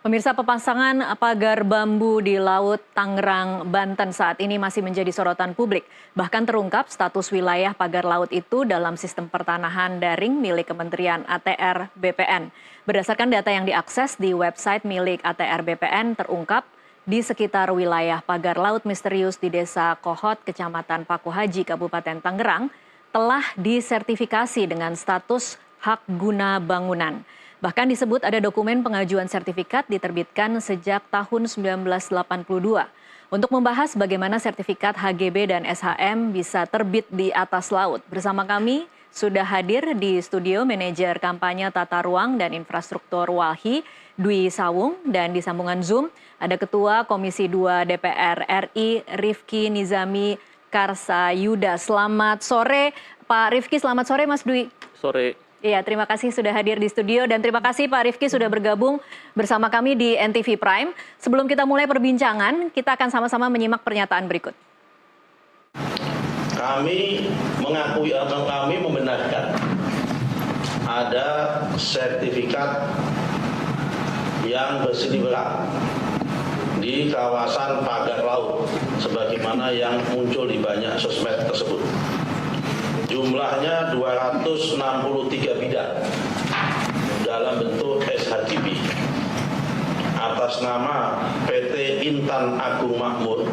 Pemirsa, pepasangan pagar bambu di Laut Tangerang, Banten saat ini masih menjadi sorotan publik. Bahkan terungkap status wilayah pagar laut itu dalam sistem pertanahan daring milik Kementerian ATR BPN. Berdasarkan data yang diakses di website milik ATR BPN terungkap di sekitar wilayah pagar laut misterius di Desa Kohot, Kecamatan Paku Haji, Kabupaten Tangerang, telah disertifikasi dengan status hak guna bangunan. Bahkan disebut ada dokumen pengajuan sertifikat diterbitkan sejak tahun 1982. Untuk membahas bagaimana sertifikat HGB dan SHM bisa terbit di atas laut, bersama kami sudah hadir di studio manajer kampanye tata ruang dan infrastruktur Walhi, Dwi Sawung, dan di sambungan Zoom ada Ketua Komisi 2 DPR RI, Rifki Nizami Karsayuda. Selamat sore Pak Rifki, selamat sore Mas Dwi. Sore. Iya, terima kasih sudah hadir di studio dan terima kasih Pak Rifki sudah bergabung bersama kami di NTV Prime. Sebelum kita mulai perbincangan, kita akan sama-sama menyimak pernyataan berikut. Kami mengakui atau kami membenarkan ada sertifikat yang berseliweran di kawasan pagar laut sebagaimana yang muncul di banyak sosmed tersebut. Jumlahnya 263 bidang dalam bentuk SHGB atas nama PT Intan Agung Makmur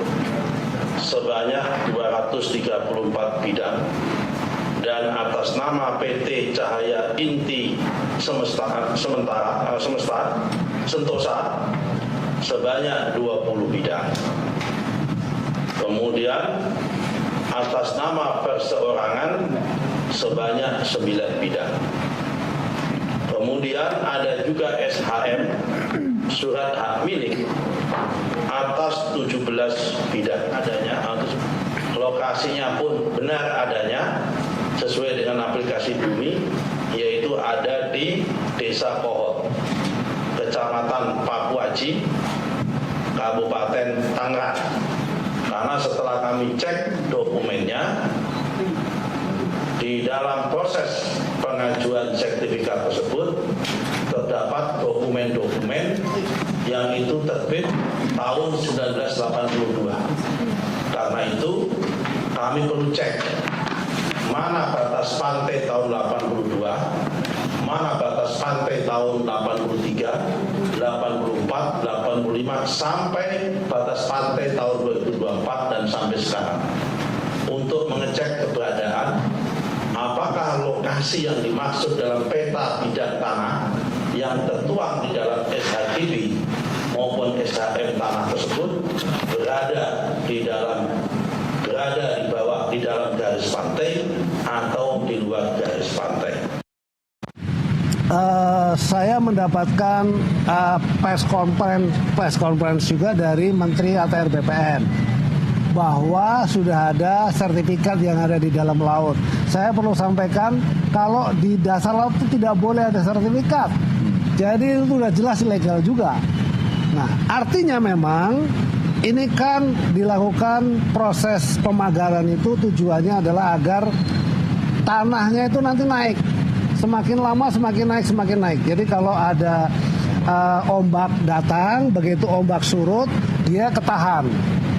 sebanyak 234 bidang dan atas nama PT Cahaya Inti Sentosa sebanyak 20 bidang. Kemudian atas nama perseorangan sebanyak 9 bidang. Kemudian ada juga SHM, surat hak milik, atas 17 bidang adanya. Lokasinya pun benar adanya, sesuai dengan aplikasi Bumi, yaitu ada di Desa Kohot, Kecamatan Paku Haji, Kabupaten Tangerang. Karena setelah kami cek dokumennya, di dalam proses pengajuan sertifikat tersebut terdapat dokumen-dokumen yang itu terbit tahun 1982. Karena itu kami perlu cek mana batas pantai tahun 82, mana batas pantai tahun 83, 84, 85 sampai batas pantai tahun 2024 dan sampai sekarang untuk mengecek keberadaan apakah lokasi yang dimaksud dalam peta bidang tanah yang tertuang di dalam SHGB maupun SHM tanah tersebut berada di bawah di dalam garis pantai atau di luar garis pantai. Saya mendapatkan press conference juga dari Menteri ATR BPN bahwa sudah ada sertifikat yang ada di dalam laut. Saya perlu sampaikan kalau di dasar laut itu tidak boleh ada sertifikat. Jadi itu sudah jelas ilegal juga. Nah, artinya memang ini kan dilakukan proses pemagaran itu tujuannya adalah agar tanahnya itu nanti naik. Semakin lama semakin naik. Jadi kalau ada ombak datang, begitu ombak surut, dia ketahan.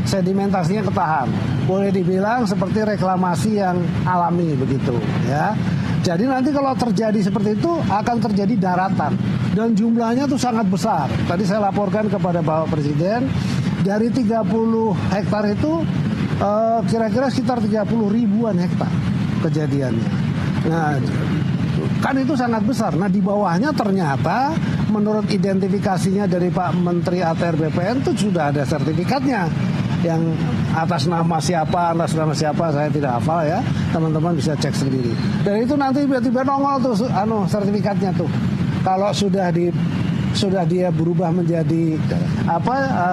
Sedimentasinya ketahan. Boleh dibilang seperti reklamasi yang alami begitu, ya. Jadi nanti kalau terjadi seperti itu akan terjadi daratan dan jumlahnya tuh sangat besar. Tadi saya laporkan kepada Bapak Presiden dari 30 hektar itu kira-kira sekitar 30 ribuan hektar kejadiannya. Nah, kan itu sangat besar. Nah, di bawahnya ternyata menurut identifikasinya dari Pak Menteri ATR BPN itu sudah ada sertifikatnya. Yang atas nama siapa saya tidak hafal ya. Teman-teman bisa cek sendiri. Dan itu nanti tiba-tiba nongol tuh sertifikatnya tuh. Kalau sudah dia berubah menjadi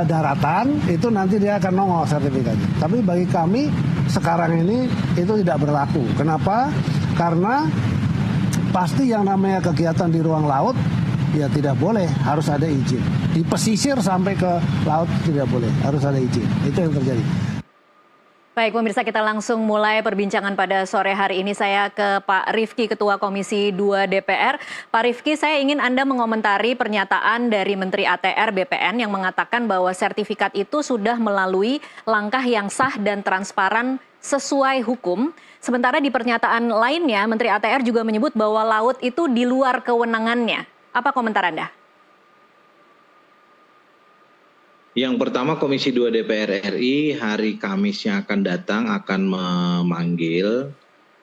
daratan, itu nanti dia akan nongol sertifikatnya. Tapi bagi kami sekarang ini itu tidak berlaku. Kenapa? Karena pasti yang namanya kegiatan di ruang laut ya tidak boleh, harus ada izin. Di pesisir sampai ke laut tidak boleh, harus ada izin. Itu yang terjadi. Baik, pemirsa, kita langsung mulai perbincangan pada sore hari ini. Saya ke Pak Rifki, Ketua Komisi 2 DPR. Pak Rifki, saya ingin Anda mengomentari pernyataan dari Menteri ATR BPN yang mengatakan bahwa sertifikat itu sudah melalui langkah yang sah dan transparan sesuai hukum. Sementara di pernyataan lainnya, Menteri ATR juga menyebut bahwa laut itu di luar kewenangannya. Apa komentar Anda? Yang pertama, Komisi 2 DPR RI hari Kamis yang akan datang akan memanggil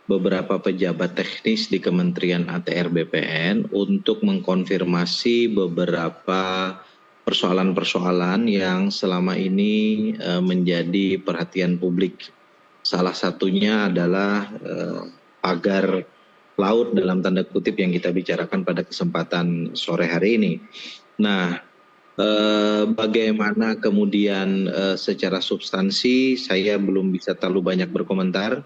beberapa pejabat teknis di Kementerian ATR BPN untuk mengkonfirmasi beberapa persoalan-persoalan yang selama ini menjadi perhatian publik. Salah satunya adalah pagar laut dalam tanda kutip yang kita bicarakan pada kesempatan sore hari ini. Nah, bagaimana kemudian secara substansi saya belum bisa terlalu banyak berkomentar.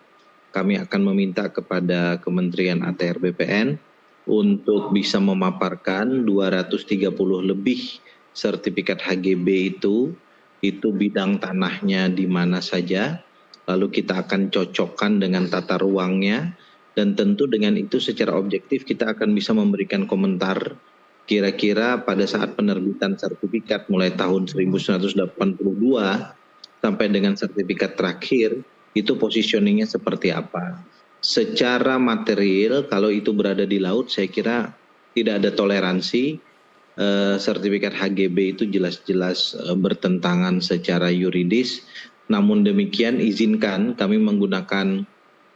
Kami akan meminta kepada Kementerian ATR BPN untuk bisa memaparkan 230 lebih sertifikat HGB itu bidang tanahnya di mana saja, lalu kita akan cocokkan dengan tata ruangnya, dan tentu dengan itu secara objektif kita akan bisa memberikan komentar kira-kira pada saat penerbitan sertifikat mulai tahun 1982 sampai dengan sertifikat terakhir, itu positioningnya seperti apa. Secara material, kalau itu berada di laut, saya kira tidak ada toleransi. Sertifikat HGB itu jelas-jelas bertentangan secara yuridis. Namun demikian, izinkan kami menggunakan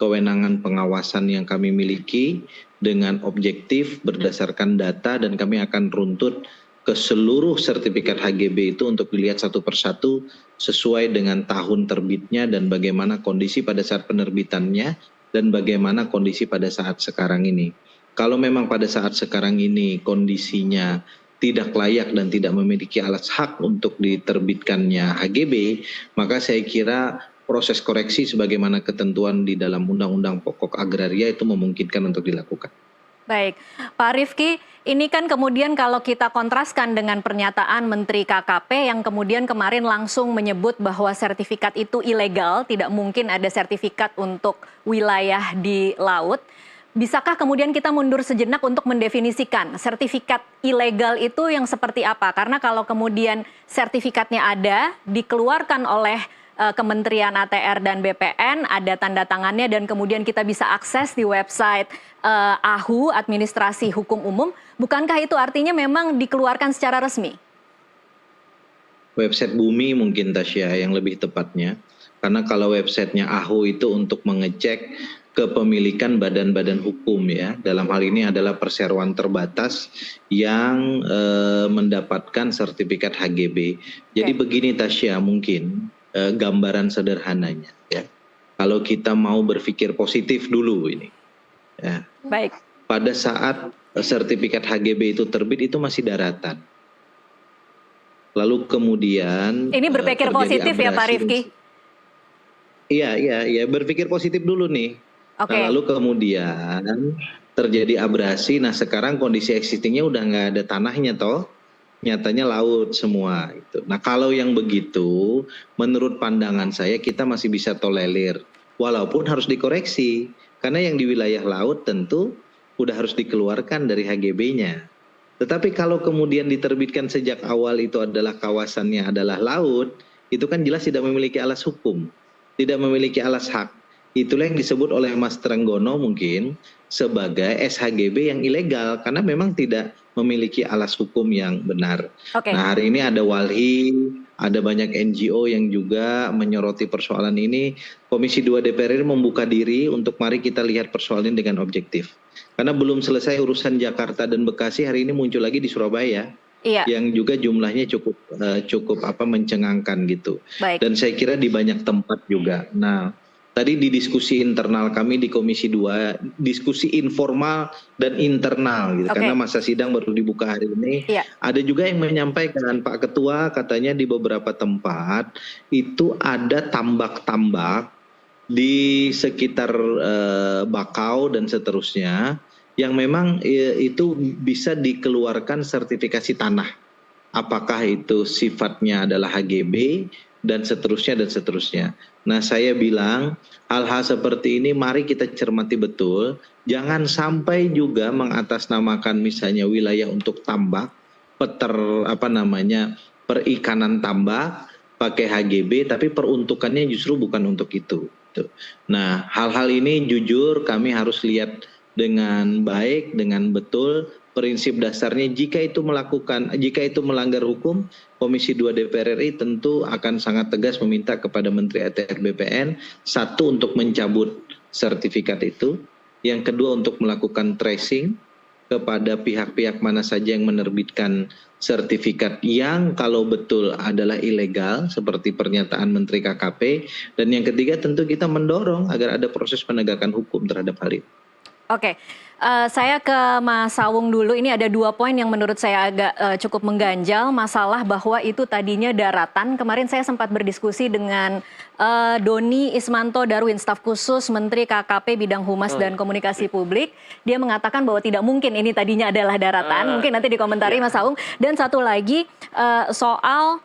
kewenangan pengawasan yang kami miliki dengan objektif berdasarkan data, dan kami akan runtut ke seluruh sertifikat HGB itu untuk dilihat satu persatu sesuai dengan tahun terbitnya dan bagaimana kondisi pada saat penerbitannya dan bagaimana kondisi pada saat sekarang ini. Kalau memang pada saat sekarang ini kondisinya tidak layak dan tidak memiliki alas hak untuk diterbitkannya HGB, maka saya kira proses koreksi sebagaimana ketentuan di dalam Undang-Undang Pokok Agraria itu memungkinkan untuk dilakukan. Baik, Pak Rifki, ini kan kemudian kalau kita kontraskan dengan pernyataan Menteri KKP yang kemudian kemarin langsung menyebut bahwa sertifikat itu ilegal, tidak mungkin ada sertifikat untuk wilayah di laut. Bisakah kemudian kita mundur sejenak untuk mendefinisikan sertifikat ilegal itu yang seperti apa? Karena kalau kemudian sertifikatnya ada, dikeluarkan oleh Kementerian ATR dan BPN, ada tanda tangannya dan kemudian kita bisa akses di website AHU, Administrasi Hukum Umum, bukankah itu artinya memang dikeluarkan secara resmi? Website Bumi mungkin, Tasya, yang lebih tepatnya. Karena kalau websitenya AHU itu untuk mengecek kepemilikan badan-badan hukum, ya. Dalam hal ini adalah perseroan terbatas yang mendapatkan sertifikat HGB. Jadi begini, Tasya, mungkin gambaran sederhananya, ya. Kalau kita mau berpikir positif dulu ini, ya. Baik. Pada saat sertifikat HGB itu terbit itu masih daratan. Lalu kemudian ini berpikir positif ya Pak Rifki? Iya, berpikir positif dulu nih. Okay. Nah, lalu kemudian terjadi abrasi. Nah, sekarang kondisi existingnya udah nggak ada tanahnya toh. Nyatanya laut semua itu. Nah, kalau yang begitu, menurut pandangan saya kita masih bisa tolerir, walaupun harus dikoreksi, karena yang di wilayah laut tentu udah harus dikeluarkan dari HGB-nya. Tetapi kalau kemudian diterbitkan sejak awal itu adalah kawasannya adalah laut, itu kan jelas tidak memiliki alas hukum, tidak memiliki alas hak. Itulah yang disebut oleh Mas Trenggono mungkin sebagai SHGB yang ilegal, karena memang tidak memiliki alas hukum yang benar. Okay. Nah, hari ini ada WALHI, ada banyak NGO yang juga menyoroti persoalan ini. Komisi 2 DPR ini membuka diri untuk mari kita lihat persoalan ini dengan objektif. Karena belum selesai urusan Jakarta dan Bekasi, hari ini muncul lagi di Surabaya. Iya. Yang juga jumlahnya cukup mencengangkan gitu. Baik. Dan saya kira di banyak tempat juga. Nah, tadi di diskusi internal kami di Komisi 2, diskusi informal dan internal gitu. Karena masa sidang baru dibuka hari ini. Iya. Ada juga yang menyampaikan, Pak Ketua, katanya di beberapa tempat itu ada tambak-tambak di sekitar Bakau dan seterusnya yang memang itu bisa dikeluarkan sertifikasi tanah. Apakah itu sifatnya adalah HGB dan seterusnya dan seterusnya. Nah, saya bilang hal-hal seperti ini mari kita cermati betul, jangan sampai juga mengatasnamakan misalnya wilayah untuk tambak, perikanan tambak pakai HGB, tapi peruntukannya justru bukan untuk itu. Nah, hal-hal ini jujur kami harus lihat dengan baik, dengan betul. Prinsip dasarnya jika itu melanggar hukum, Komisi 2 DPR RI tentu akan sangat tegas meminta kepada Menteri ATR BPN, satu untuk mencabut sertifikat itu, yang kedua untuk melakukan tracing kepada pihak-pihak mana saja yang menerbitkan sertifikat yang kalau betul adalah ilegal seperti pernyataan Menteri KKP, dan yang ketiga tentu kita mendorong agar ada proses penegakan hukum terhadap hal itu. Oke, saya ke Mas Sawung dulu. Ini ada 2 poin yang menurut saya agak cukup mengganjal. Masalah bahwa itu tadinya daratan. Kemarin saya sempat berdiskusi dengan Doni Ismanto Darwin, staf khusus Menteri KKP Bidang Humas dan Komunikasi Publik. Dia mengatakan bahwa tidak mungkin ini tadinya adalah daratan. Mungkin nanti dikomentari Mas Sawung. Dan satu lagi soal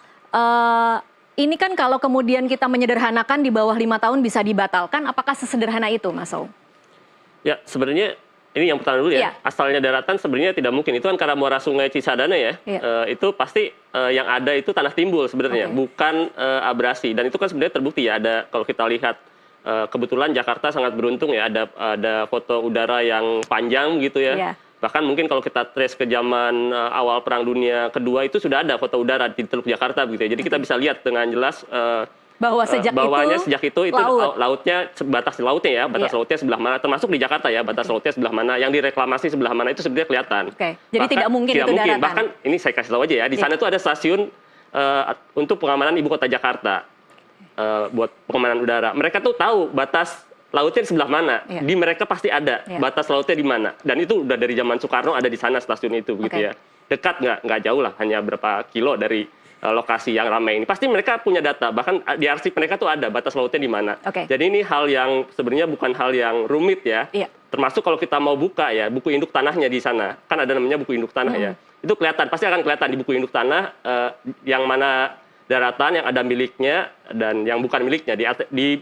ini kan kalau kemudian kita menyederhanakan di bawah 5 tahun bisa dibatalkan. Apakah sesederhana itu, Mas Sawung? Ya, sebenarnya ini yang pertama dulu ya. Asalnya daratan sebenarnya tidak mungkin. Itu kan karena muara Sungai Cisadane ya. Itu pasti yang ada itu tanah timbul sebenarnya, bukan abrasi. Dan itu kan sebenarnya terbukti ya. Ada kalau kita lihat kebetulan Jakarta sangat beruntung ya. Ada foto udara yang panjang gitu ya. Bahkan mungkin kalau kita trace ke zaman awal Perang Dunia Kedua itu sudah ada foto udara di Teluk Jakarta begitu ya. Jadi kita bisa lihat dengan jelas bahwa sejak itu lautnya batas lautnya ya, batas lautnya sebelah mana, termasuk di Jakarta ya, batas lautnya sebelah mana, yang direklamasi sebelah mana itu sebenarnya kelihatan. Jadi tidak mungkin itu daratan. Bahkan ini saya kasih tahu aja ya, di sana itu ada stasiun untuk pengamanan ibu kota Jakarta, buat pengamanan udara. Mereka tuh tahu batas lautnya di sebelah mana, di mereka pasti ada batas lautnya di mana, dan itu udah dari zaman Soekarno ada di sana stasiun itu begitu ya. Dekat nggak jauh lah, hanya berapa kilo dari lokasi yang ramai ini. Pasti mereka punya data, bahkan di arsip mereka tuh ada batas lautnya di mana. Jadi ini hal yang sebenarnya bukan hal yang rumit ya. Termasuk kalau kita mau buka ya, buku induk tanahnya di sana. Kan ada namanya buku induk tanah ya. Itu kelihatan, pasti akan kelihatan di buku induk tanah yang mana daratan, yang ada miliknya dan yang bukan miliknya. Di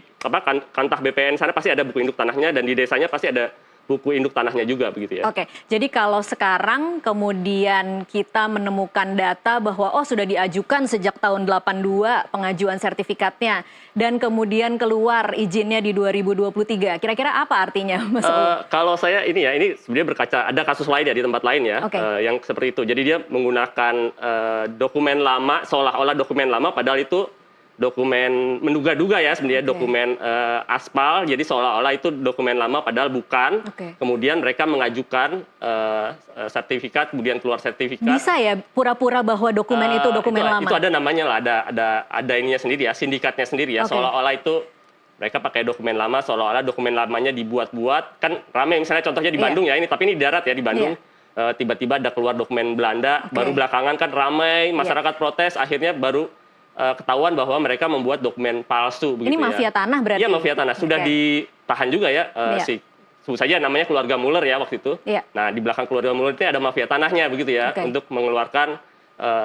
Kantah BPN sana pasti ada buku induk tanahnya, dan di desanya pasti ada buku induk tanahnya juga begitu ya. Jadi kalau sekarang kemudian kita menemukan data bahwa sudah diajukan sejak tahun 82 pengajuan sertifikatnya dan kemudian keluar izinnya di 2023. Kira-kira apa artinya, Mas Ul? Kalau saya ini sebenarnya berkaca, ada kasus lain ya di tempat lain ya, yang seperti itu. Jadi dia menggunakan dokumen lama, seolah-olah dokumen lama padahal itu dokumen menduga-duga ya sebenarnya dokumen aspal, jadi seolah-olah itu dokumen lama padahal bukan. Kemudian mereka mengajukan sertifikat, kemudian keluar sertifikat. Bisa ya pura-pura bahwa dokumen itu dokumen lama? Itu ada namanya lah, ada ininya sendiri ya, sindikatnya sendiri ya, seolah-olah itu mereka pakai dokumen lama, seolah-olah dokumen lamanya dibuat-buat. Kan ramai misalnya contohnya di Bandung ya, tapi ini di darat ya, di Bandung. Tiba-tiba ada keluar dokumen Belanda, baru belakangan kan ramai, masyarakat protes, akhirnya baru ketahuan bahwa mereka membuat dokumen palsu. Ini mafia tanah berarti? Iya, mafia tanah. Sudah ditahan juga ya, sebut saja namanya keluarga Muller ya waktu itu. Nah, di belakang keluarga Muller itu ada mafia tanahnya begitu ya, untuk mengeluarkan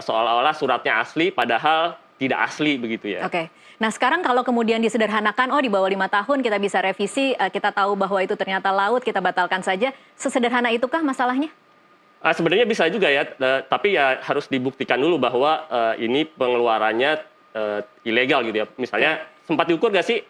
seolah-olah suratnya asli, padahal tidak asli begitu ya. Nah sekarang kalau kemudian disederhanakan, di bawah 5 tahun kita bisa revisi, kita tahu bahwa itu ternyata laut, kita batalkan saja. Sesederhana itukah masalahnya? Sebenarnya bisa juga ya, tapi ya harus dibuktikan dulu bahwa ini pengeluarannya ilegal gitu ya. Misalnya sempat diukur nggak sih?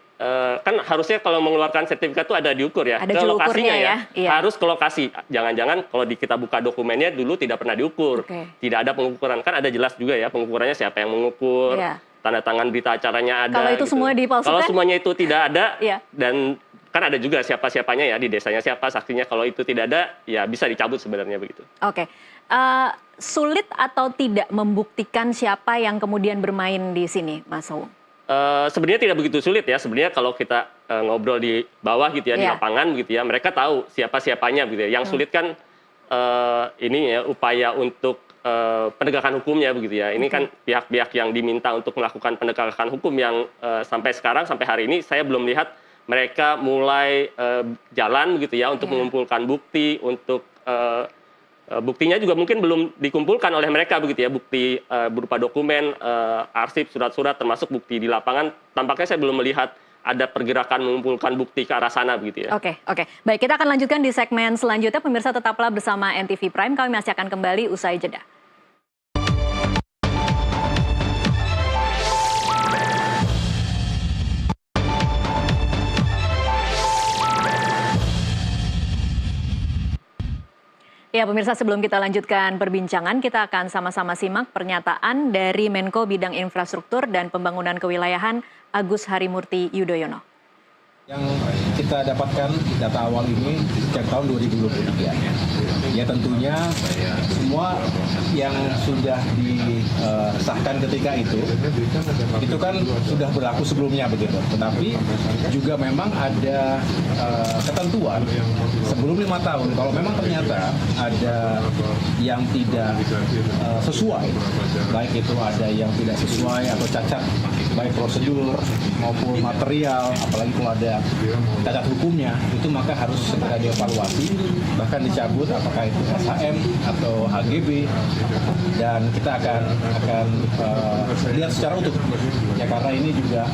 Kan harusnya kalau mengeluarkan sertifikat itu ada diukur ya, ada ke lokasinya ya. Harus ke lokasi. Jangan-jangan kalau kita buka dokumennya dulu tidak pernah diukur, tidak ada pengukuran. Kan ada jelas juga ya pengukurannya, siapa yang mengukur, tanda tangan berita acaranya ada. Kalau itu semua dipalsukan? Kalau semuanya itu tidak ada, dan kan ada juga siapa-siapanya ya, di desanya siapa, saksinya. Kalau itu tidak ada, ya bisa dicabut sebenarnya begitu. Sulit atau tidak membuktikan siapa yang kemudian bermain di sini, Mas Sawung? Sebenarnya tidak begitu sulit ya. Sebenarnya kalau kita ngobrol di bawah gitu ya, di lapangan gitu ya, mereka tahu siapa-siapanya gitu ya. Yang sulit kan ini ya, upaya untuk penegakan hukumnya begitu ya. Ini kan pihak-pihak yang diminta untuk melakukan penegakan hukum yang sampai sekarang, sampai hari ini saya belum lihat mereka mulai jalan begitu ya untuk mengumpulkan bukti, untuk Buktinya juga mungkin belum dikumpulkan oleh mereka begitu ya, bukti berupa dokumen, arsip, surat-surat, termasuk bukti di lapangan. Tampaknya saya belum melihat ada pergerakan mengumpulkan bukti ke arah sana begitu ya. Oke. Baik, kita akan lanjutkan di segmen selanjutnya. Pemirsa tetaplah bersama NTV Prime. Kami masih akan kembali usai jeda. Ya, pemirsa, sebelum kita lanjutkan perbincangan, kita akan sama-sama simak pernyataan dari Menko Bidang Infrastruktur dan Pembangunan Kewilayahan Agus Harimurti Yudhoyono. Yang kita dapatkan data awal ini sejak tahun 2023. Ya tentunya semua yang sudah disahkan ketika itu kan sudah berlaku sebelumnya begitu. Tetapi juga memang ada ketentuan sebelum 5 tahun kalau memang ternyata ada yang tidak sesuai, baik itu ada yang tidak sesuai atau cacat baik prosedur maupun material, apalagi kalau ada cacat hukumnya, itu maka harus segera dievaluasi, bahkan dicabut apakah itu SHM atau HGB, dan kita akan lihat secara utuh ya, karena ini juga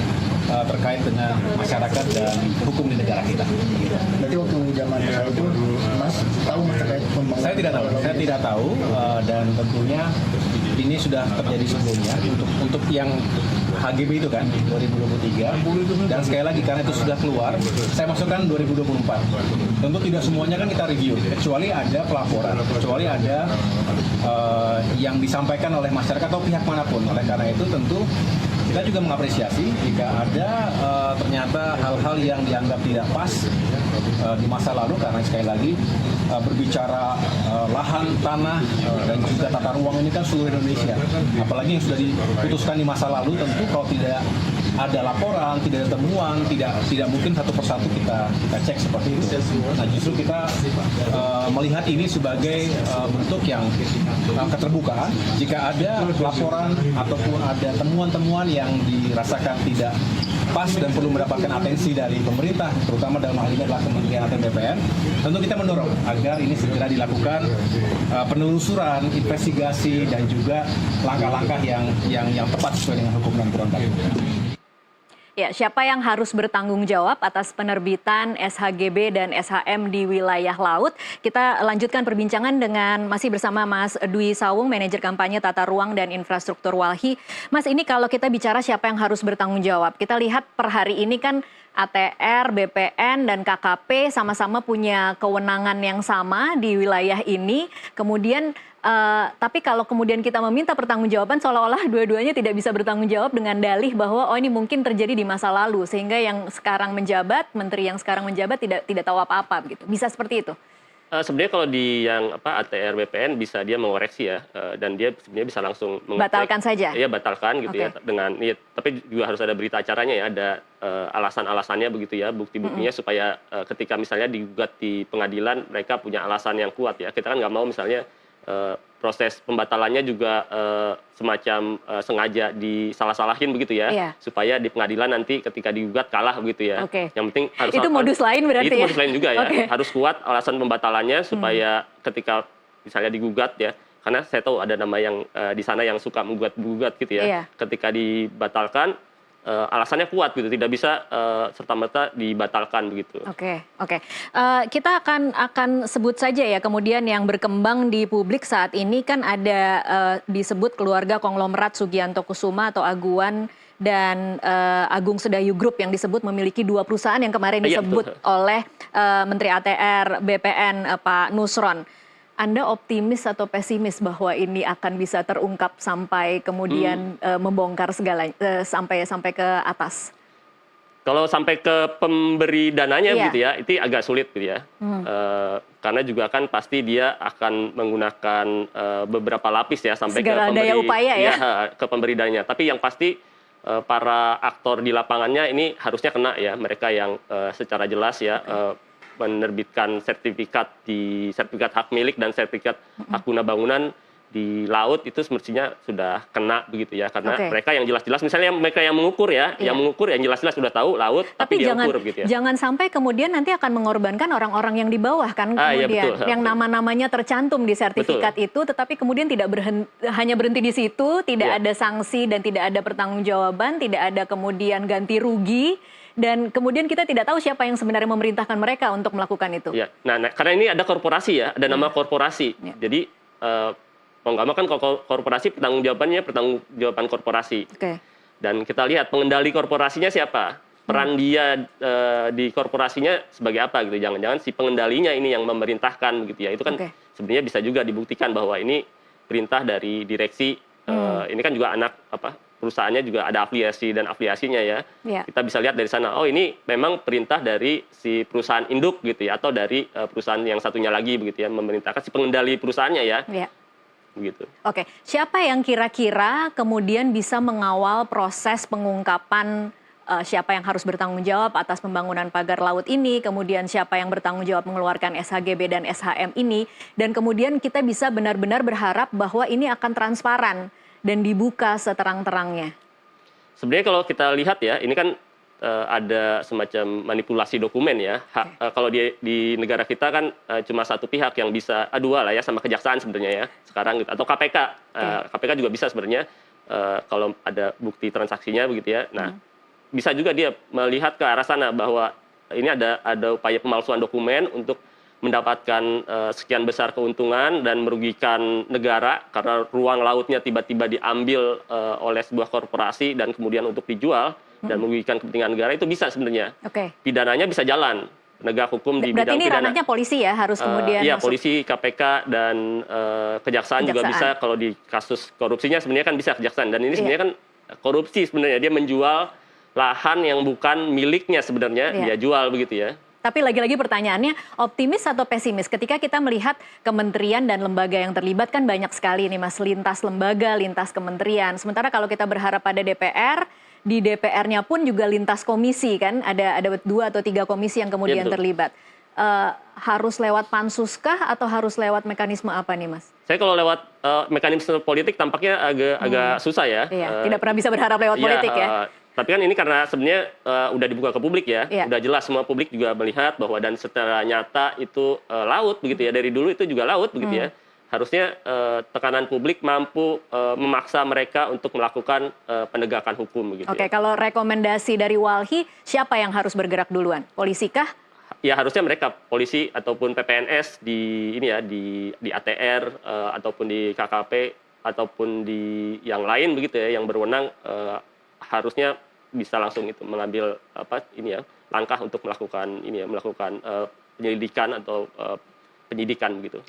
terkait dengan masyarakat dan hukum di negara kita. Berarti waktu zaman itu Mas tahu terkait pembangunan? Saya tidak tahu dan tentunya ini sudah terjadi sebelumnya untuk yang HGB itu kan 2023, dan sekali lagi karena itu sudah keluar, saya masukkan 2024. Tentu tidak semuanya kan kita review, kecuali ada pelaporan, kecuali ada yang disampaikan oleh masyarakat atau pihak manapun. Oleh karena itu tentu kita juga mengapresiasi jika ada ternyata hal-hal yang dianggap tidak pas di masa lalu, karena sekali lagi berbicara lahan, tanah, dan juga tata ruang ini kan seluruh Indonesia. Apalagi yang sudah diputuskan di masa lalu, tentu kalau tidak ada laporan, tidak ada temuan, tidak mungkin satu persatu kita cek seperti itu. Nah, justru kita melihat ini sebagai bentuk yang keterbukaan. Jika ada laporan ataupun ada temuan-temuan yang dirasakan tidak pas dan perlu mendapatkan atensi dari pemerintah, terutama dalam hal ini adalah Kementerian ATR BPN, tentu kita mendorong agar ini segera dilakukan penelusuran, investigasi, dan juga langkah-langkah yang tepat sesuai dengan hukum dan aturan. Ya, siapa yang harus bertanggung jawab atas penerbitan SHGB dan SHM di wilayah laut? Kita lanjutkan perbincangan dengan masih bersama Mas Dwi Sawung, Manajer Kampanye Tata Ruang dan Infrastruktur Walhi. Mas, ini kalau kita bicara siapa yang harus bertanggung jawab, kita lihat per hari ini kan ATR, BPN, dan KKP sama-sama punya kewenangan yang sama di wilayah ini. Kemudian tapi kalau kemudian kita meminta pertanggungjawaban, seolah-olah dua-duanya tidak bisa bertanggung jawab dengan dalih bahwa ini mungkin terjadi di masa lalu, sehingga yang sekarang menjabat, menteri yang sekarang menjabat tidak tahu apa-apa begitu. Bisa seperti itu? Sebenarnya kalau di yang ATR BPN bisa dia mengoreksi ya, dan dia sebenarnya bisa langsung batalkan saja. Iya, batalkan gitu ya, dengan tapi juga harus ada berita acaranya ya, ada alasan-alasannya begitu ya, bukti-buktinya supaya ketika misalnya digugat di pengadilan mereka punya alasan yang kuat ya. Kita kan nggak mau misalnya proses pembatalannya juga semacam sengaja disalah-salahin begitu ya, supaya di pengadilan nanti ketika digugat kalah begitu ya. Yang penting harus itu modus lain berarti itu ya? modus lain juga ya, harus kuat alasan pembatalannya supaya ketika misalnya digugat ya, karena saya tahu ada nama yang di sana yang suka menggugat gitu ya, ketika dibatalkan alasannya kuat gitu, tidak bisa serta-merta dibatalkan begitu. Oke. Kita akan sebut saja ya, kemudian yang berkembang di publik saat ini kan ada disebut keluarga konglomerat Sugianto Kusuma atau Aguan dan Agung Sedayu Group yang disebut memiliki 2 perusahaan yang kemarin disebut oleh Menteri ATR BPN Pak Nusron. Anda optimis atau pesimis bahwa ini akan bisa terungkap sampai kemudian membongkar segala sampai ke atas? Kalau sampai ke pemberi dananya gitu ya, itu agak sulit gitu ya. Karena juga kan pasti dia akan menggunakan beberapa lapis ya sampai segala ke pemberi daya upaya ya, ke pemberi dananya. Tapi yang pasti para aktor di lapangannya ini harusnya kena ya, mereka yang secara jelas ya menerbitkan sertifikat hak milik dan sertifikat hak guna bangunan di laut itu semestinya sudah kena begitu ya, karena mereka yang jelas-jelas misalnya mereka yang mengukur ya, yang mengukur yang jelas-jelas sudah tahu laut tapi dia ukur gitu ya. Jangan sampai kemudian nanti akan mengorbankan orang-orang yang di bawah kan kemudian yang nama-namanya tercantum di sertifikat itu, tetapi kemudian tidak hanya berhenti di situ, tidak ada sanksi dan tidak ada pertanggungjawaban, tidak ada kemudian ganti rugi. Dan kemudian kita tidak tahu siapa yang sebenarnya memerintahkan mereka untuk melakukan itu. Ya, nah karena ini ada korporasi ya, ada nama korporasi. Jadi mau nggak mau kan korporasi pertanggungjawaban korporasi. Dan kita lihat pengendali korporasinya siapa, peran dia di korporasinya sebagai apa gitu. Jangan-jangan si pengendalinya ini yang memerintahkan gitu ya. Itu kan sebenarnya bisa juga dibuktikan bahwa ini perintah dari direksi. Ini kan juga anak perusahaannya juga ada afiliasi dan afiliasinya ya. Kita bisa lihat dari sana, oh ini memang perintah dari si perusahaan induk gitu ya, atau dari perusahaan yang satunya lagi begitu ya, memerintahkan si pengendali perusahaannya ya. Begitu. Oke, siapa yang kira-kira kemudian bisa mengawal proses pengungkapan siapa yang harus bertanggung jawab atas pembangunan pagar laut ini, kemudian siapa yang bertanggung jawab mengeluarkan SHGB dan SHM ini, dan kemudian kita bisa benar-benar berharap bahwa ini akan transparan dan dibuka seterang-terangnya. Sebenarnya kalau kita lihat ya, ini kan ada semacam manipulasi dokumen ya. Kalau di negara kita kan cuma satu pihak yang bisa, dua lah ya, sama kejaksaan sebenarnya ya sekarang gitu. Atau KPK, KPK juga bisa sebenarnya kalau ada bukti transaksinya begitu ya. Nah, bisa juga dia melihat ke arah sana bahwa ini ada upaya pemalsuan dokumen untuk mendapatkan sekian besar keuntungan dan merugikan negara karena ruang lautnya tiba-tiba diambil oleh sebuah korporasi dan kemudian untuk dijual dan merugikan kepentingan negara, itu bisa sebenarnya. Pidananya bisa jalan, penegak hukum di bidang pidana. Berarti ini ranahnya polisi ya, harus kemudian Iya, polisi, KPK, dan kejaksaan juga bisa. Kalau di kasus korupsinya sebenarnya kan bisa kejaksaan. Dan ini sebenarnya kan korupsi sebenarnya, dia menjual lahan yang bukan miliknya sebenarnya, dia jual begitu ya. Tapi lagi-lagi pertanyaannya, optimis atau pesimis ketika kita melihat kementerian dan lembaga yang terlibat kan banyak sekali nih Mas, lintas lembaga, lintas kementerian. Sementara kalau kita berharap pada DPR, di DPR-nya pun juga lintas komisi kan, ada 2 atau 3 komisi yang kemudian terlibat. Harus lewat pansus kah atau harus lewat mekanisme apa nih Mas? Saya kalau lewat mekanisme politik tampaknya agak susah ya. Tidak pernah bisa berharap lewat politik ya. Tapi kan ini karena sebenarnya udah dibuka ke publik ya, udah jelas semua publik juga melihat bahwa dan secara nyata itu laut begitu ya, dari dulu itu juga laut begitu ya. Harusnya tekanan publik mampu memaksa mereka untuk melakukan penegakan hukum begitu. Kalau rekomendasi dari Walhi, siapa yang harus bergerak duluan? Polisi kah? Ya harusnya mereka, polisi ataupun PPNS di ini ya, di ATR ataupun di KKP ataupun di yang lain begitu ya, yang berwenang harusnya bisa langsung itu mengambil langkah untuk melakukan penyelidikan atau penyidikan gitu.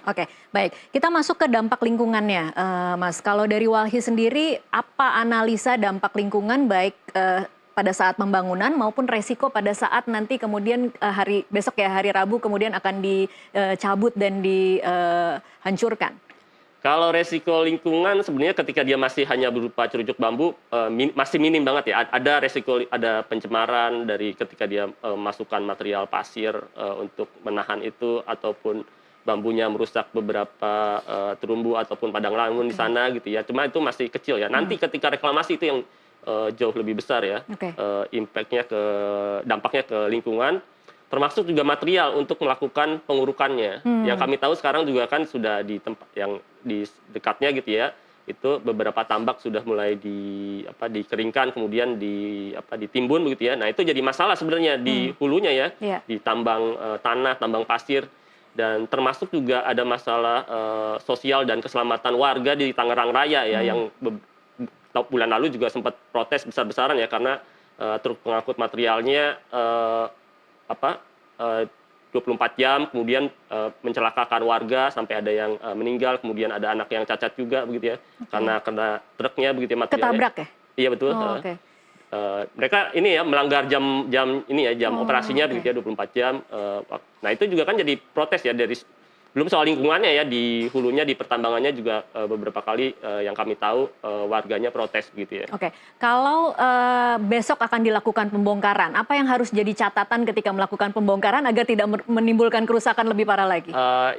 Baik. Kita masuk ke dampak lingkungannya, Mas. Kalau dari Walhi sendiri, apa analisa dampak lingkungan baik pada saat pembangunan maupun resiko pada saat nanti kemudian besok ya, hari Rabu kemudian akan dicabut dan dihancurkan? Kalau resiko lingkungan sebenarnya ketika dia masih hanya berupa cerucuk bambu masih minim banget ya. Ada resiko, ada pencemaran dari ketika dia masukkan material pasir untuk menahan itu, ataupun bambunya merusak beberapa terumbu ataupun padang lamun di sana gitu ya. Cuma itu masih kecil ya. Nanti ketika reklamasi itu yang jauh lebih besar ya. Dampaknya ke lingkungan. Termasuk juga material untuk melakukan pengurukannya. Yang kami tahu sekarang juga kan sudah di tempat yang di dekatnya gitu ya, itu beberapa tambak sudah mulai dikeringkan, kemudian ditimbun begitu ya. Nah itu jadi masalah sebenarnya di hulunya ya, di tambang tanah, tambang pasir, dan termasuk juga ada masalah sosial dan keselamatan warga di Tangerang Raya ya, yang bulan lalu juga sempat protes besar-besaran ya, karena truk pengangkut materialnya 24 jam kemudian mencelakakan warga sampai ada yang meninggal, kemudian ada anak yang cacat juga begitu ya, karena kena truknya begitu ya, materialnya. Ketabrak ya? Iya betul. Mereka ini ya melanggar jam operasinya begitu ya, 24 jam. Nah itu juga kan jadi protes ya dari Belum soal lingkungannya ya, di hulunya, di pertambangannya juga beberapa kali yang kami tahu warganya protes gitu ya. Oke, kalau besok akan dilakukan pembongkaran, apa yang harus jadi catatan ketika melakukan pembongkaran agar tidak menimbulkan kerusakan lebih parah lagi?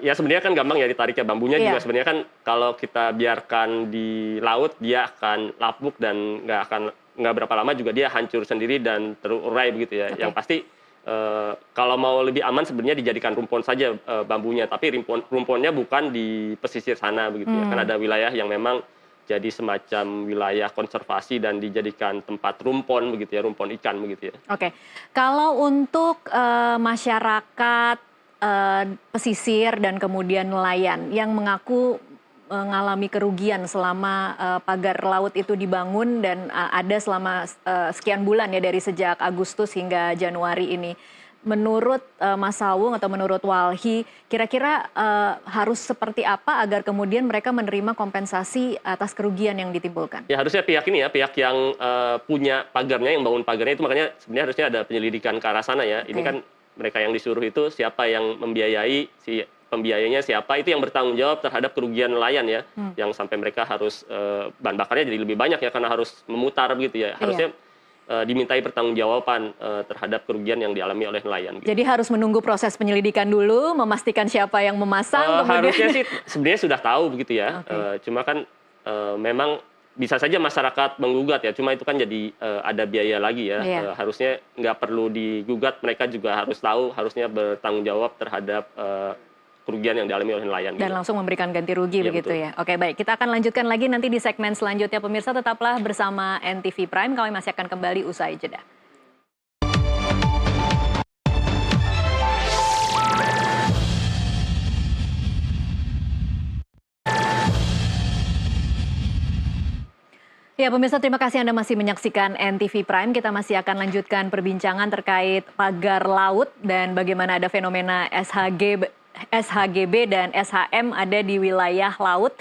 Ya sebenarnya kan gampang ya ditariknya, bambunya Iya. juga sebenarnya kan kalau kita biarkan di laut dia akan lapuk dan nggak berapa lama juga dia hancur sendiri dan terurai begitu ya. Oke. Yang pasti kalau mau lebih aman sebenarnya dijadikan rumpon saja bambunya, tapi rumponnya bukan di pesisir sana begitu ya. Kan ada wilayah yang memang jadi semacam wilayah konservasi dan dijadikan tempat rumpon begitu ya, rumpon ikan begitu ya. Oke, kalau untuk masyarakat pesisir dan kemudian nelayan yang mengaku mengalami kerugian selama pagar laut itu dibangun dan ada selama sekian bulan ya, dari sejak Agustus hingga Januari ini. Menurut Mas Sawung atau menurut Walhi, kira-kira harus seperti apa agar kemudian mereka menerima kompensasi atas kerugian yang ditimbulkan? Ya harusnya pihak ini ya, pihak yang punya pagarnya, yang bangun pagarnya itu, makanya sebenarnya harusnya ada penyelidikan ke arah sana ya. Ini kan mereka yang disuruh itu siapa yang membiayai, si pembiayanya siapa, itu yang bertanggung jawab terhadap kerugian nelayan ya, yang sampai mereka harus bahan bakarnya jadi lebih banyak ya karena harus memutar begitu ya. Harusnya dimintai pertanggungjawaban terhadap kerugian yang dialami oleh nelayan. Gitu. Jadi harus menunggu proses penyelidikan dulu, memastikan siapa yang memasang. Harusnya sih sebenarnya sudah tahu begitu ya. Cuma kan memang bisa saja masyarakat menggugat ya. Cuma itu kan jadi ada biaya lagi ya. Harusnya nggak perlu digugat, mereka juga harus tahu, harusnya bertanggung jawab terhadap kerugian yang dialami oleh nelayan. Dan langsung memberikan ganti rugi begitu betul. ya. Oke, baik, kita akan lanjutkan lagi nanti di segmen selanjutnya. Pemirsa tetaplah bersama NTV Prime, kami masih akan kembali usai jeda. Ya pemirsa, terima kasih Anda masih menyaksikan NTV Prime. Kita masih akan lanjutkan perbincangan terkait pagar laut dan bagaimana ada fenomena SHGB dan SHM ada di wilayah laut.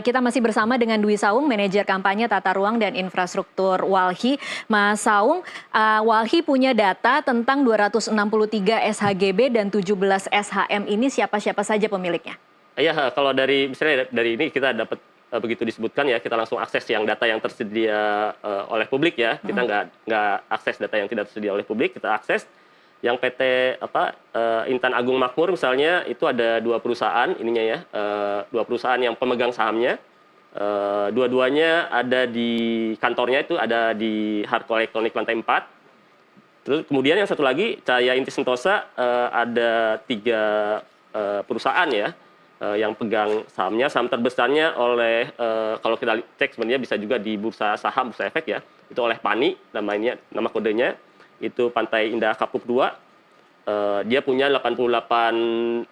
Kita masih bersama dengan Dwi Sawung, manajer kampanye tata ruang dan infrastruktur Walhi. Mas Sawung, Walhi punya data tentang 263 SHGB dan 17 SHM ini, siapa-siapa saja pemiliknya? Iya, kalau misalnya dari ini kita dapat begitu disebutkan ya, kita langsung akses yang data yang tersedia oleh publik ya. Kita nggak akses data yang tidak tersedia oleh publik, kita akses yang PT Intan Agung Makmur misalnya, itu ada 2 perusahaan ininya ya, 2 perusahaan yang pemegang sahamnya. Dua-duanya ada di kantornya, itu ada di Harko Elektronik lantai 4. Terus kemudian yang satu lagi Cahaya Inti Sentosa, ada 3 perusahaan ya yang pegang sahamnya. Saham terbesarnya oleh kalau kita cek sebenarnya bisa juga di bursa saham, bursa efek ya, itu oleh PANI nama kodenya. Itu Pantai Indah Kapuk 2, dia punya 88.500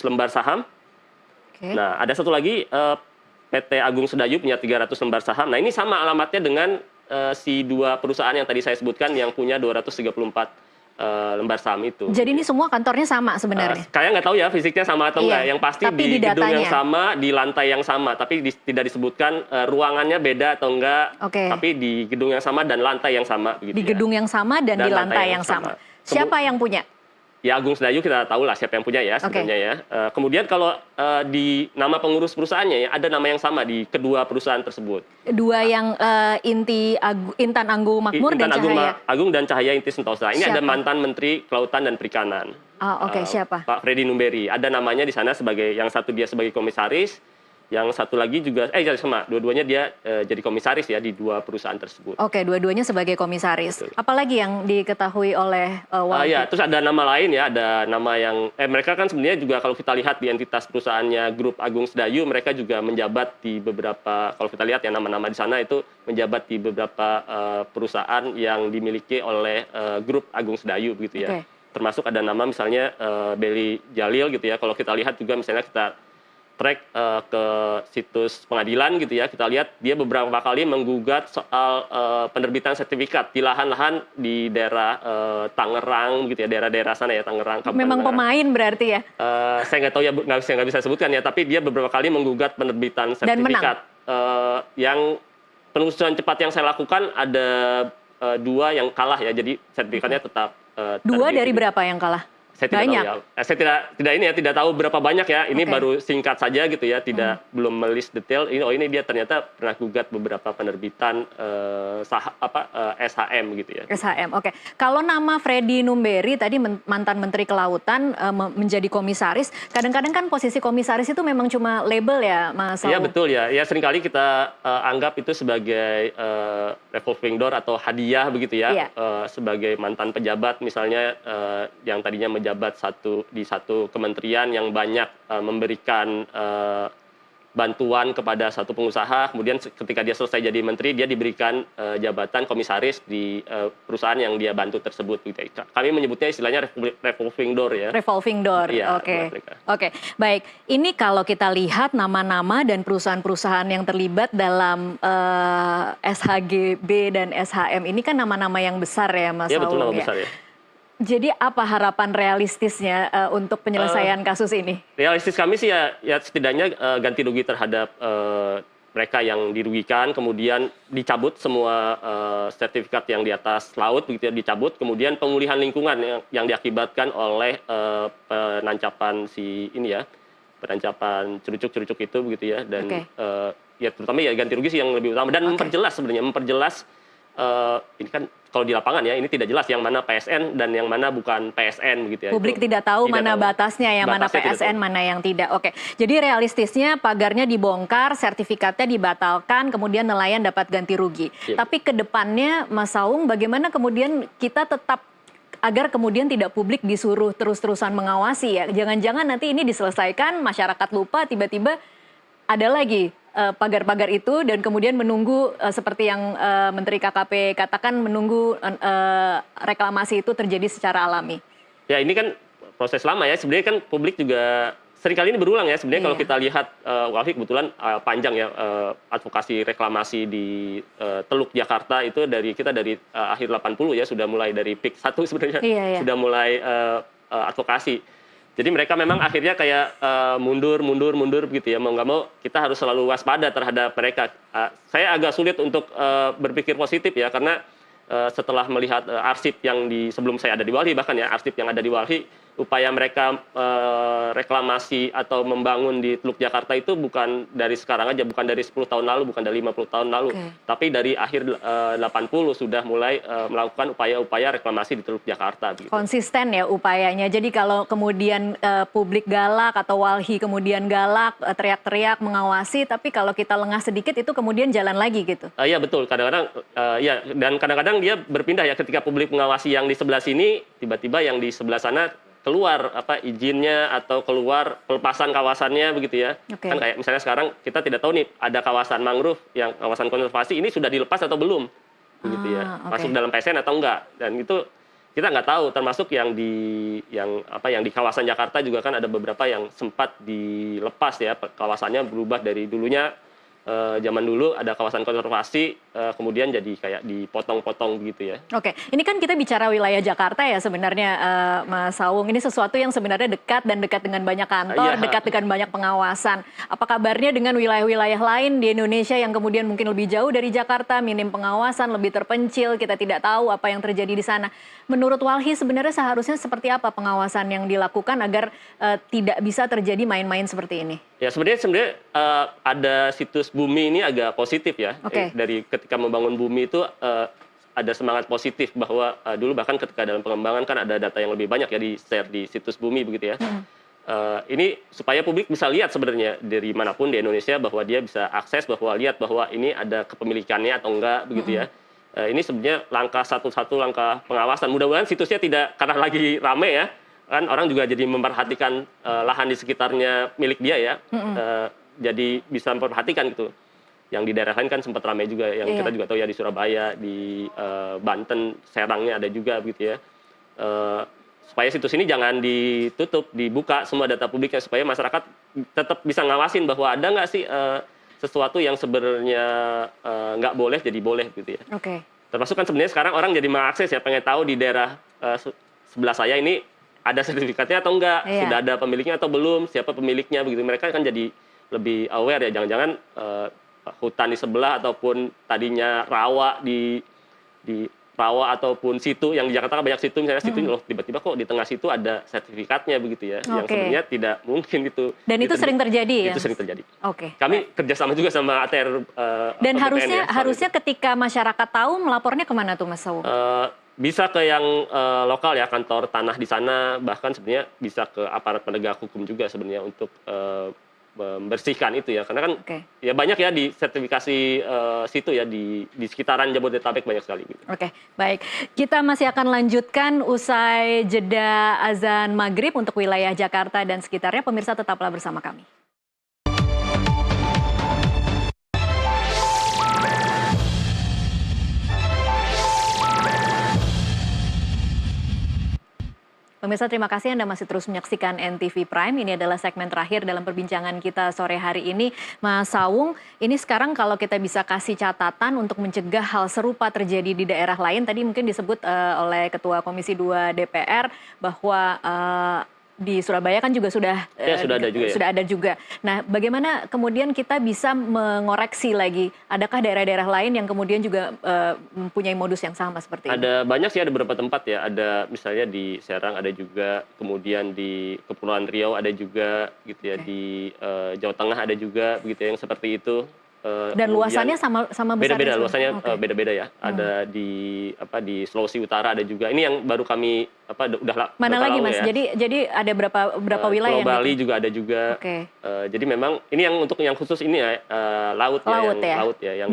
lembar saham. Nah, ada satu lagi PT Agung Sedayu punya 300 lembar saham. Nah, ini sama alamatnya dengan si 2 perusahaan yang tadi saya sebutkan yang punya 234 lembar saham itu. Jadi ini semua kantornya sama sebenarnya? Kayak nggak tahu ya fisiknya sama atau enggak. Yang pasti di gedung yang sama, di lantai yang sama. Tapi tidak disebutkan ruangannya beda atau enggak. Tapi di gedung yang sama dan lantai yang sama. Begitu di gedung yang sama dan di lantai yang sama. Siapa yang punya? Ya Agung Sedayu kita tahu lah siapa yang punya ya sebenarnya ya. Kemudian kalau di nama pengurus perusahaannya ya, ada nama yang sama di kedua perusahaan tersebut. Dua yang Intan Agung Makmur dan Cahaya? Agung dan Cahaya Inti Sentosa. Ini ada mantan Menteri Kelautan dan Perikanan. Siapa? Pak Freddy Numberi. Ada namanya di sana sebagai, yang satu dia sebagai komisaris, yang satu lagi juga sama, dua-duanya dia jadi komisaris ya di 2 perusahaan tersebut. Dua-duanya sebagai komisaris. Betul. Apalagi yang diketahui oleh Walhi? Terus ada nama lain ya, ada nama yang mereka kan sebenarnya juga kalau kita lihat di entitas perusahaannya Grup Agung Sedayu, mereka juga menjabat di beberapa, kalau kita lihat ya nama-nama di sana itu menjabat di beberapa perusahaan yang dimiliki oleh Grup Agung Sedayu begitu ya. Termasuk ada nama misalnya Beli Jalil gitu ya. Kalau kita lihat juga misalnya kita track ke situs pengadilan gitu ya, kita lihat dia beberapa kali menggugat soal penerbitan sertifikat di lahan-lahan di daerah Tangerang gitu ya, daerah-daerah sana ya, Tangerang. Memang pemain berarti ya? Saya nggak tahu ya, nggak bisa sebutkan ya, tapi dia beberapa kali menggugat penerbitan sertifikat. Yang penelusuran cepat yang saya lakukan ada 2 yang kalah ya, jadi sertifikatnya tetap terbit. 2 dari berapa yang kalah? Saya tidak Banyak. tahu ya. Saya tidak tahu berapa banyak ya. Ini Oke. baru singkat saja gitu ya, belum melis detail. Ini dia ternyata pernah gugat beberapa penerbitan SHM gitu ya. SHM, oke. Kalau nama Freddy Numberi tadi mantan Menteri Kelautan menjadi komisaris, kadang-kadang kan posisi komisaris itu memang cuma label ya, Mas Saung? Iya betul ya. Ya seringkali kita anggap itu sebagai revolving door atau hadiah begitu ya. Iya. Sebagai mantan pejabat misalnya yang tadinya menjabat di satu kementerian yang banyak memberikan bantuan kepada satu pengusaha, kemudian ketika dia selesai jadi menteri, dia diberikan jabatan komisaris di perusahaan yang dia bantu tersebut. Gitu. Kami menyebutnya istilahnya revolving door ya. Revolving door, Iya, oke. buat mereka. Oke, baik. Ini kalau kita lihat nama-nama dan perusahaan-perusahaan yang terlibat dalam SHGB dan SHM ini kan nama-nama yang besar ya, Mas Iya betul, Saung, nama besar ya. Jadi apa harapan realistisnya untuk penyelesaian kasus ini? Realistis kami sih ya setidaknya ganti rugi terhadap mereka yang dirugikan, kemudian dicabut semua sertifikat yang di atas laut begitu ya, dicabut, kemudian pemulihan lingkungan yang diakibatkan oleh penancapan penancapan curucuk-curucuk itu begitu ya, dan ya terutama ya ganti rugi sih yang lebih utama, dan memperjelas ini kan kalau di lapangan ya ini tidak jelas yang mana PSN dan yang mana bukan PSN begitu ya. Publik tidak tahu mana batasnya, yang mana PSN, mana yang tidak. Oke, jadi realistisnya pagarnya dibongkar, sertifikatnya dibatalkan, kemudian nelayan dapat ganti rugi. Tapi ke depannya, Mas Saung, bagaimana kemudian kita tetap agar kemudian tidak publik disuruh terus-terusan mengawasi ya? Jangan-jangan nanti ini diselesaikan, masyarakat lupa, tiba-tiba ada lagi pagar-pagar itu dan kemudian menunggu seperti yang Menteri KKP katakan, menunggu reklamasi itu terjadi secara alami. Ya ini kan proses lama ya, sebenarnya kan publik juga seringkali ini berulang ya sebenarnya. Kalau kita lihat Walhi kebetulan panjang ya advokasi reklamasi di Teluk Jakarta itu dari akhir 80 ya, sudah mulai dari PIK 1 sebenarnya. Sudah mulai advokasi. Jadi mereka memang akhirnya kayak mundur begitu ya, mau nggak mau kita harus selalu waspada terhadap mereka. Saya agak sulit untuk berpikir positif ya, karena setelah melihat arsip yang sebelum saya ada di Walhi, bahkan ya arsip yang ada di Walhi, upaya mereka reklamasi atau membangun di Teluk Jakarta itu bukan dari sekarang aja, bukan dari 10 tahun lalu, bukan dari 50 tahun lalu, tapi dari akhir 80 sudah mulai melakukan upaya-upaya reklamasi di Teluk Jakarta. Gitu. Konsisten ya upayanya. Jadi kalau kemudian publik galak atau Walhi kemudian galak, teriak-teriak mengawasi, tapi kalau kita lengah sedikit itu kemudian jalan lagi gitu. Iya betul, kadang-kadang dan kadang-kadang dia berpindah ya, ketika publik mengawasi yang di sebelah sini, tiba-tiba yang di sebelah sana keluar izinnya atau keluar pelepasan kawasannya begitu ya. Kan kayak misalnya sekarang kita tidak tahu nih ada kawasan mangrove yang kawasan konservasi ini sudah dilepas atau belum begitu ya. Masuk dalam PSN atau enggak, dan itu kita nggak tahu. Termasuk yang di kawasan Jakarta juga kan ada beberapa yang sempat dilepas ya, kawasannya berubah dari dulunya zaman dulu ada kawasan konservasi, kemudian jadi kayak dipotong-potong begitu ya. Oke, ini kan kita bicara wilayah Jakarta ya sebenarnya, Mas Saung. Ini sesuatu yang sebenarnya dekat dengan banyak kantor, dekat dengan banyak pengawasan. Apa kabarnya dengan wilayah-wilayah lain di Indonesia yang kemudian mungkin lebih jauh dari Jakarta, minim pengawasan, lebih terpencil, kita tidak tahu apa yang terjadi di sana. Menurut Walhi sebenarnya seharusnya seperti apa pengawasan yang dilakukan agar tidak bisa terjadi main-main seperti ini? Ya sebenarnya ada situs Bumi ini agak positif ya. Dari ketika membangun Bumi itu ada semangat positif bahwa dulu bahkan ketika dalam pengembangan kan ada data yang lebih banyak ya di-share di situs Bumi begitu ya. Ini supaya publik bisa lihat sebenarnya dari manapun di Indonesia bahwa dia bisa akses, lihat bahwa ini ada kepemilikannya atau enggak begitu ya. Ini sebenarnya langkah langkah pengawasan. Mudah-mudahan situsnya tidak, karena lagi rame ya, kan orang juga jadi memperhatikan lahan di sekitarnya milik dia ya, jadi bisa memperhatikan gitu. Yang di daerah lain kan sempat ramai juga, yang kita juga tahu ya, di Surabaya, di Banten, Serangnya ada juga gitu ya. Supaya situs ini jangan ditutup, dibuka semua data publiknya, supaya masyarakat tetap bisa ngawasin bahwa ada nggak sih sesuatu yang sebenarnya nggak boleh jadi boleh gitu ya. Termasuk kan sebenarnya sekarang orang jadi mengakses ya, pengen tahu di daerah sebelah saya ini ada sertifikatnya atau enggak, sudah ada pemiliknya atau belum, siapa pemiliknya begitu. Mereka kan jadi lebih aware ya, jangan-jangan hutan di sebelah ataupun tadinya rawa di rawa ataupun situ yang di Jakarta kan banyak situ, misalnya situ loh tiba-tiba kok di tengah situ ada sertifikatnya begitu ya, yang sebenarnya tidak mungkin gitu. Dan itu sering terjadi ya? Itu sering terjadi. Oke. Kami kerjasama juga sama ATR. Dan harusnya ketika masyarakat tahu melapornya kemana tuh Mas Sawung? Bisa ke yang lokal ya, kantor tanah di sana, bahkan sebenarnya bisa ke aparat penegak hukum juga sebenarnya untuk membersihkan itu ya, karena kan ya banyak ya di sertifikasi situ ya di sekitaran Jabodetabek banyak sekali. Gitu. Oke, baik. Kita masih akan lanjutkan usai jeda azan maghrib untuk wilayah Jakarta dan sekitarnya. Pemirsa tetaplah bersama kami. Pemirsa, terima kasih Anda masih terus menyaksikan NTV Prime. Ini adalah segmen terakhir dalam perbincangan kita sore hari ini. Mas Sawung, ini sekarang kalau kita bisa kasih catatan untuk mencegah hal serupa terjadi di daerah lain. Tadi mungkin disebut oleh Ketua Komisi 2 DPR bahwa di Surabaya kan juga sudah ada juga. Nah, bagaimana kemudian kita bisa mengoreksi lagi? Adakah daerah-daerah lain yang kemudian juga mempunyai modus yang sama seperti ini? Ada banyak sih, ada beberapa tempat ya. Ada misalnya di Serang ada juga, kemudian di Kepulauan Riau ada juga, gitu ya. Di Jawa Tengah ada juga, begitu ya, yang seperti itu. Dan luasannya sama besarnya? Beda-beda, luasannya beda-beda ya. Ada di Sulawesi Utara ada juga. Ini yang baru kami udah mana lagi Mas? Ya. Jadi ada berapa wilayah? Pulau Bali juga ada juga. Jadi memang ini yang untuk yang khusus ini ya laut ya, yang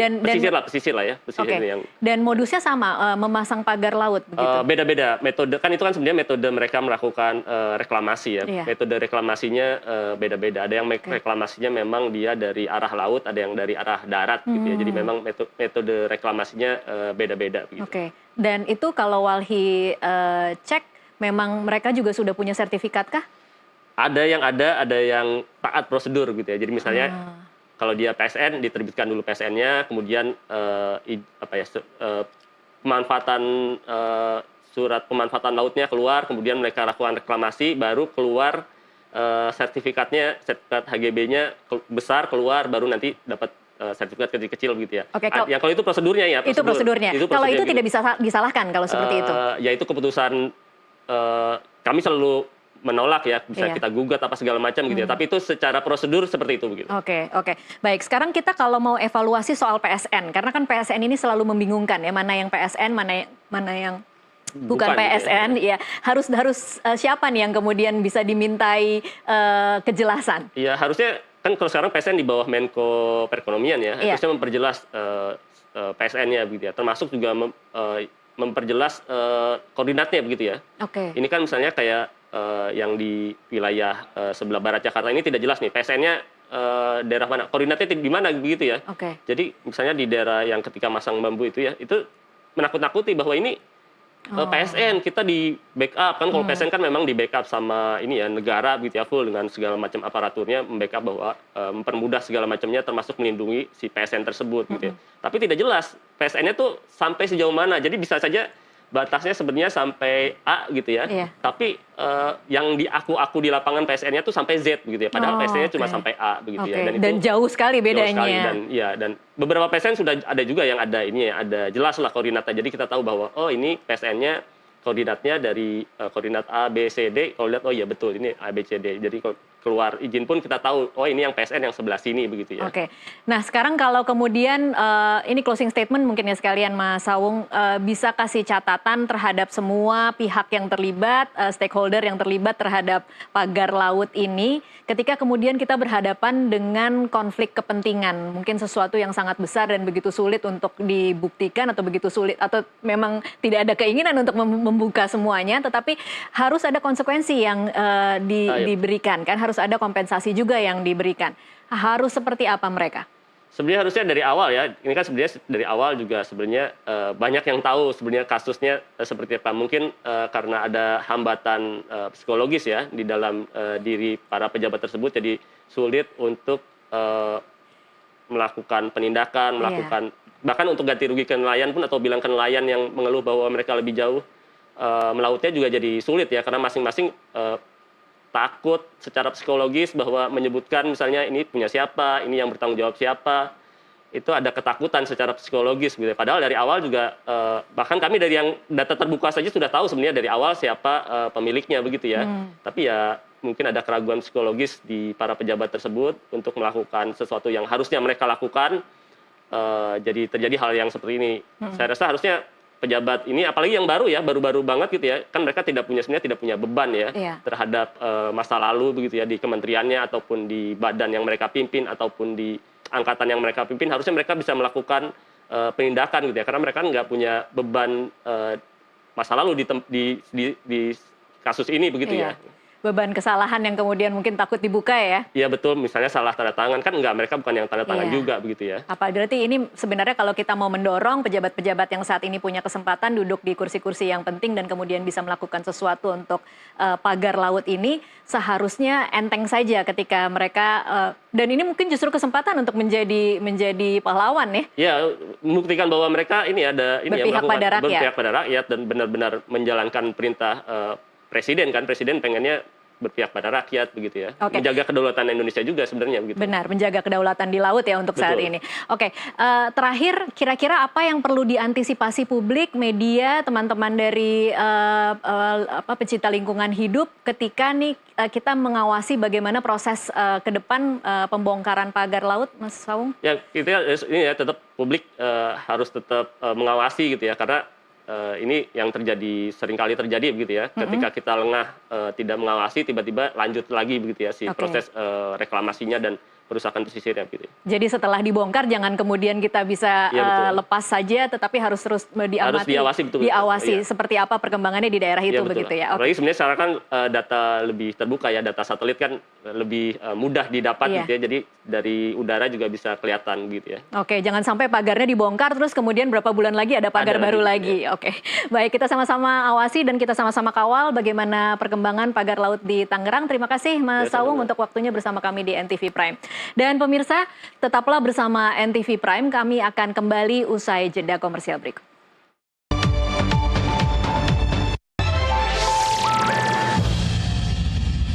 pesisir lah ya. Yang... Dan modusnya sama, memasang pagar laut begitu. Beda-beda metode, kan itu kan sebenarnya metode mereka melakukan reklamasi ya. Metode reklamasinya beda-beda. Ada yang reklamasinya memang dia dari arah laut, ada yang dari arah darat gitu ya. Jadi memang metode reklamasinya beda-beda begitu. Dan itu kalau Walhi cek, memang mereka juga sudah punya sertifikat kah? Ada yang taat prosedur gitu ya. Jadi misalnya kalau dia PSN, diterbitkan dulu PSN-nya, kemudian pemanfaatan surat pemanfaatan lautnya keluar, kemudian mereka lakukan reklamasi, baru keluar sertifikat HGB-nya besar keluar, baru nanti dapat sertifikat kecil-kecil gitu ya. Ya kalau itu prosedurnya ya. Itu prosedurnya. Kalau itu tidak bisa disalahkan kalau seperti itu. Ya itu keputusan kami selalu menolak ya, bisa kita gugat apa segala macam gitu ya. Tapi itu secara prosedur seperti itu begitu. Oke. Baik, sekarang kita kalau mau evaluasi soal PSN, karena kan PSN ini selalu membingungkan ya, mana yang PSN, mana yang bukan PSN, gitu ya. Harus siapa nih yang kemudian bisa dimintai kejelasan? Iya, harusnya kan kalau sekarang PSN di bawah Menko Perekonomian ya, harusnya memperjelas PSN-nya begitu ya. Termasuk juga memperjelas koordinatnya begitu ya. Ini kan misalnya kayak yang di wilayah sebelah barat Jakarta ini tidak jelas nih PSN-nya daerah mana, koordinatnya di mana begitu ya. Jadi misalnya di daerah yang ketika masang bambu itu ya, itu menakut-nakuti bahwa ini PSN kita di backup kan. Kalau PSN kan memang di backup sama ini ya negara gitu ya, full dengan segala macam aparaturnya, membackup bahwa mempermudah segala macamnya termasuk melindungi si PSN tersebut gitu ya. Tapi tidak jelas PSN-nya tuh sampai sejauh mana. Jadi bisa saja batasnya sebenarnya sampai A gitu ya. Tapi yang diaku-aku di lapangan PSN-nya tuh sampai Z gitu ya. Padahal PSN-nya cuma sampai A begitu ya. Dan jauh sekali bedanya. Jauh sekali, dan beberapa PSN sudah ada juga yang ada ini ya, ada jelas lah koordinatnya. Jadi kita tahu bahwa oh ini PSN-nya koordinatnya dari koordinat A, B, C, D. Kalau lihat oh iya betul ini A, B, C, D. Jadi kalau keluar izin pun kita tahu oh ini yang PSN yang sebelah sini begitu ya. Nah sekarang kalau kemudian ini closing statement mungkin ya sekalian Mas Sawung, bisa kasih catatan terhadap semua pihak yang terlibat, stakeholder yang terlibat terhadap pagar laut ini, ketika kemudian kita berhadapan dengan konflik kepentingan, mungkin sesuatu yang sangat besar dan begitu sulit untuk dibuktikan atau begitu sulit atau memang tidak ada keinginan untuk membuka semuanya, tetapi harus ada konsekuensi yang diberikan kan, harus ada kompensasi juga yang diberikan. Harus seperti apa mereka? Sebenarnya harusnya dari awal ya. Ini kan sebenarnya dari awal juga sebenarnya banyak yang tahu sebenarnya kasusnya seperti apa. Mungkin karena ada hambatan psikologis ya di dalam diri para pejabat tersebut, jadi sulit untuk melakukan penindakan, bahkan untuk ganti rugi ke nelayan pun atau bilang ke nelayan yang mengeluh bahwa mereka lebih jauh melautnya juga jadi sulit ya, karena masing-masing takut secara psikologis bahwa menyebutkan misalnya ini punya siapa, ini yang bertanggung jawab siapa. itu ada ketakutan secara psikologis gitu. Padahal dari awal juga bahkan kami dari yang data terbuka saja sudah tahu sebenarnya dari awal siapa pemiliknya begitu ya. Tapi ya mungkin ada keraguan psikologis di para pejabat tersebut untuk melakukan sesuatu yang harusnya mereka lakukan. Jadi terjadi hal yang seperti ini. Saya rasa harusnya pejabat ini, apalagi yang baru ya, baru-baru banget gitu ya, kan mereka sebenarnya tidak punya beban ya terhadap masa lalu begitu ya di kementeriannya ataupun di badan yang mereka pimpin ataupun di angkatan yang mereka pimpin, harusnya mereka bisa melakukan penindakan gitu ya, karena mereka nggak punya beban masa lalu di kasus ini begitu ya. Beban kesalahan yang kemudian mungkin takut dibuka ya? Iya betul, misalnya salah tanda tangan, kan enggak, mereka bukan yang tanda tangan juga begitu ya. Apa berarti ini sebenarnya kalau kita mau mendorong pejabat-pejabat yang saat ini punya kesempatan duduk di kursi-kursi yang penting dan kemudian bisa melakukan sesuatu untuk pagar laut ini, seharusnya enteng saja ketika mereka, dan ini mungkin justru kesempatan untuk menjadi pahlawan ya? Iya, membuktikan bahwa mereka ini ada berpihak pada rakyat dan benar-benar menjalankan perintah presiden kan, presiden pengennya berpihak pada rakyat begitu ya. Menjaga kedaulatan Indonesia juga sebenarnya begitu. Benar, menjaga kedaulatan di laut ya untuk saat ini. Terakhir kira-kira apa yang perlu diantisipasi publik, media, teman-teman dari pecinta lingkungan hidup ketika nih kita mengawasi bagaimana proses ke depan pembongkaran pagar laut, Mas Sawung? Ya, ini ya tetap publik harus tetap mengawasi gitu ya, karena ini yang seringkali terjadi begitu ya, ketika kita lengah tidak mengawasi, tiba-tiba lanjut lagi begitu ya proses reklamasinya dan perusakan pesisirnya gitu. Jadi setelah dibongkar jangan kemudian kita bisa lepas saja, tetapi harus terus diamati, harus diawasi, diawasi seperti apa perkembangannya di daerah itu begitu ya. Apalagi sebenarnya sekarang kan data lebih terbuka ya, data satelit kan lebih mudah didapat gitu ya, jadi dari udara juga bisa kelihatan gitu ya. Jangan sampai pagarnya dibongkar terus kemudian berapa bulan lagi ada pagar baru lagi. Baik, kita sama-sama awasi dan kita sama-sama kawal bagaimana perkembangan pagar laut di Tangerang. Terima kasih Mas Sawung untuk waktunya bersama kami di NTV Prime. Dan pemirsa, tetaplah bersama NTV Prime, kami akan kembali usai jeda komersial berikut.